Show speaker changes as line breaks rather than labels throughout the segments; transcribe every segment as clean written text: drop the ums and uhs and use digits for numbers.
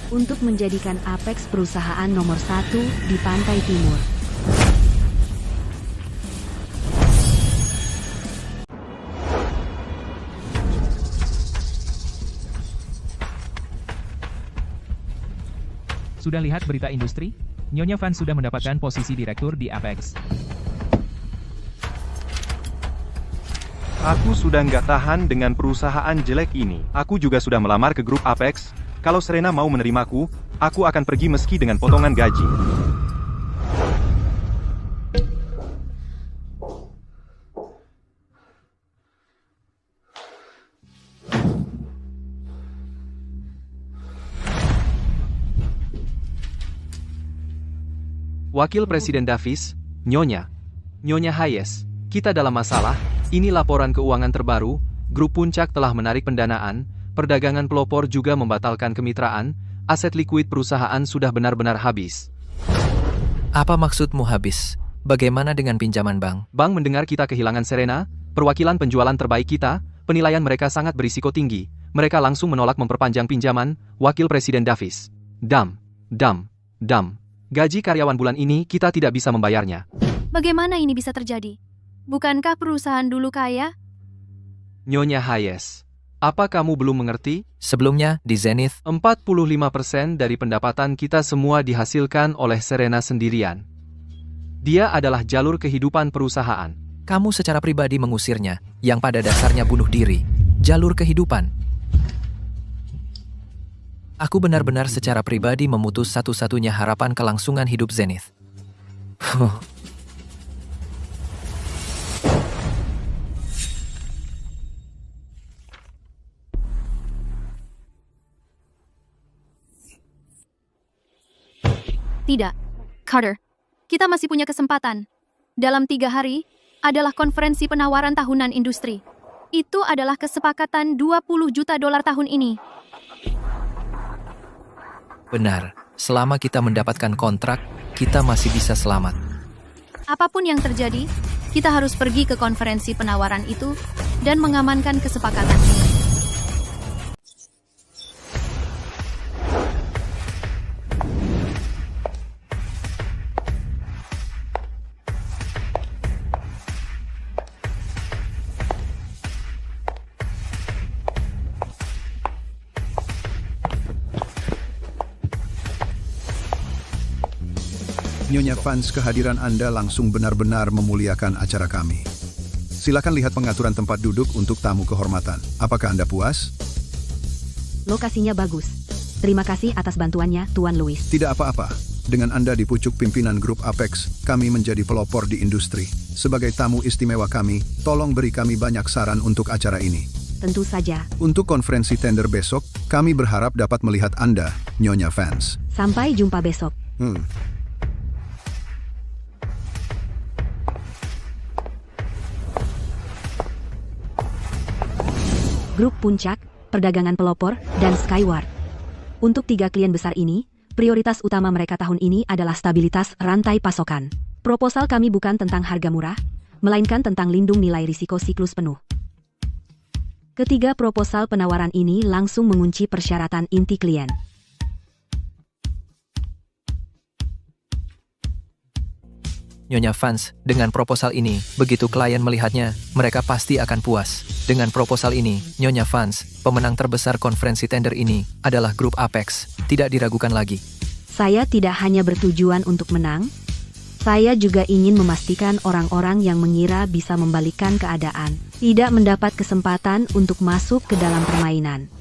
untuk menjadikan Apex perusahaan nomor 1 di Pantai Timur.
Sudah lihat berita industri? Nyonya Van sudah mendapatkan posisi direktur di Apex.
Aku sudah nggak tahan dengan perusahaan jelek ini. Aku juga sudah melamar ke grup Apex. Kalau Serena mau menerimaku, aku akan pergi meski dengan potongan gaji.
Wakil Presiden Davis, Nyonya Hayes, kita dalam masalah. Ini laporan keuangan terbaru. Grup Puncak telah menarik pendanaan, perdagangan pelopor juga membatalkan kemitraan, aset likuid perusahaan sudah benar-benar habis.
Apa maksudmu habis? Bagaimana dengan pinjaman bank?
Bank mendengar kita kehilangan Serena, perwakilan penjualan terbaik kita, penilaian mereka sangat berisiko tinggi. Mereka langsung menolak memperpanjang pinjaman. Wakil Presiden Davis. Dam. Gaji karyawan bulan ini kita tidak bisa membayarnya.
Bagaimana ini bisa terjadi? Bukankah perusahaan dulu kaya?
Nyonya Hayes, apa kamu belum mengerti?
Sebelumnya, di Zenith,
45% dari pendapatan kita semua dihasilkan oleh Serena sendirian. Dia adalah jalur kehidupan perusahaan.
kamu secara pribadi mengusirnya, yang pada dasarnya bunuh diri. Jalur kehidupan. Aku benar-benar secara pribadi memutus satu-satunya harapan kelangsungan hidup Zenith.
Tidak, Carter. Kita masih punya kesempatan. Dalam 3 hari, adalah konferensi penawaran tahunan industri. Itu adalah kesepakatan $20 juta tahun ini.
Benar, selama kita mendapatkan kontrak, kita masih bisa selamat.
Apapun yang terjadi, kita harus pergi ke konferensi penawaran itu dan mengamankan kesepakatan ini.
Nyonya Vance, kehadiran Anda langsung benar-benar memuliakan acara kami. Silakan lihat pengaturan tempat duduk untuk tamu kehormatan. Apakah Anda puas?
Lokasinya bagus. Terima kasih atas bantuannya, Tuan Louis.
Tidak apa-apa. Dengan Anda di pucuk pimpinan grup Apex, kami menjadi pelopor di industri. Sebagai tamu istimewa kami, tolong beri kami banyak saran untuk acara ini.
Tentu saja.
Untuk konferensi tender besok, kami berharap dapat melihat Anda, Nyonya Vance.
Sampai jumpa besok. Grup Puncak, Perdagangan Pelopor, dan Skyward. Untuk 3 klien besar ini, prioritas utama mereka tahun ini adalah stabilitas rantai pasokan. Proposal kami bukan tentang harga murah, melainkan tentang lindung nilai risiko siklus penuh. Ketiga proposal penawaran ini langsung mengunci persyaratan inti klien.
Nyonya Vance, dengan proposal ini, begitu klien melihatnya, mereka pasti akan puas. Dengan proposal ini, Nyonya Vance, pemenang terbesar konferensi tender ini, adalah grup Apex. Tidak diragukan lagi.
Saya tidak hanya bertujuan untuk menang, saya juga ingin memastikan orang-orang yang mengira bisa membalikkan keadaan, tidak mendapat kesempatan untuk masuk ke dalam permainan.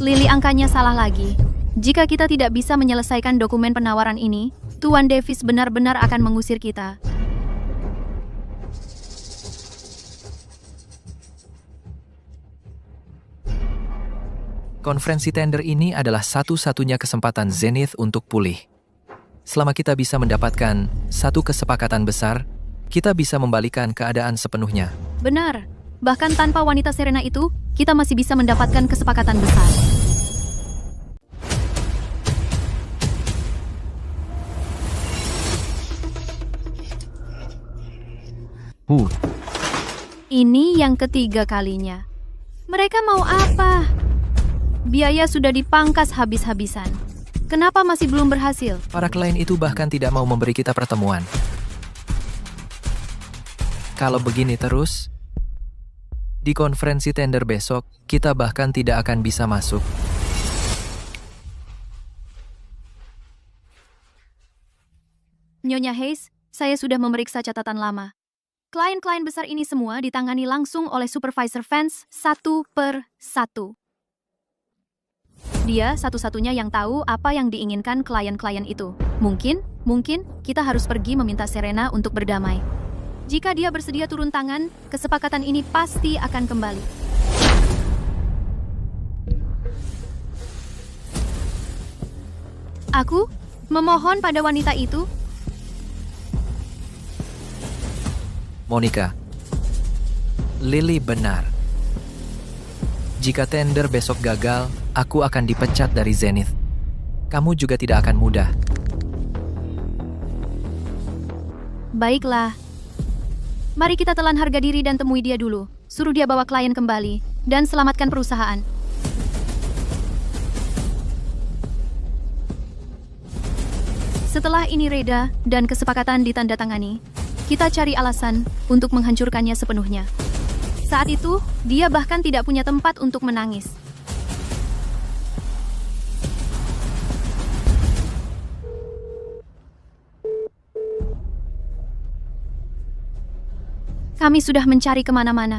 Lili, angkanya salah lagi. Jika kita tidak bisa menyelesaikan dokumen penawaran ini, Tuan Davis benar-benar akan mengusir kita.
Konferensi tender ini adalah satu-satunya kesempatan Zenith untuk pulih. Selama kita bisa mendapatkan satu kesepakatan besar, kita bisa membalikan keadaan sepenuhnya.
Benar. Bahkan tanpa wanita Serena itu, kita masih bisa mendapatkan kesepakatan besar. Ini yang ketiga kalinya. Mereka mau apa? Biaya sudah dipangkas habis-habisan. Kenapa masih belum berhasil?
Para klien itu bahkan tidak mau memberi kita pertemuan. Kalau begini terus, di konferensi tender besok, kita bahkan tidak akan bisa masuk.
Nyonya Hayes, saya sudah memeriksa catatan lama. Klien-klien besar ini semua ditangani langsung oleh Supervisor Vance satu per satu. Dia satu-satunya yang tahu apa yang diinginkan klien-klien itu. Mungkin kita harus pergi meminta Serena untuk berdamai. Jika dia bersedia turun tangan, kesepakatan ini pasti akan kembali. Aku memohon pada wanita itu.
Monica, Lily benar. Jika tender besok gagal, aku akan dipecat dari Zenith. Kamu juga tidak akan mudah.
Baiklah. Mari kita telan harga diri dan temui dia dulu. Suruh dia bawa klien kembali dan selamatkan perusahaan. Setelah ini reda dan kesepakatan ditandatangani, kita cari alasan untuk menghancurkannya sepenuhnya. Saat itu, dia bahkan tidak punya tempat untuk menangis. Kami sudah mencari kemana-mana.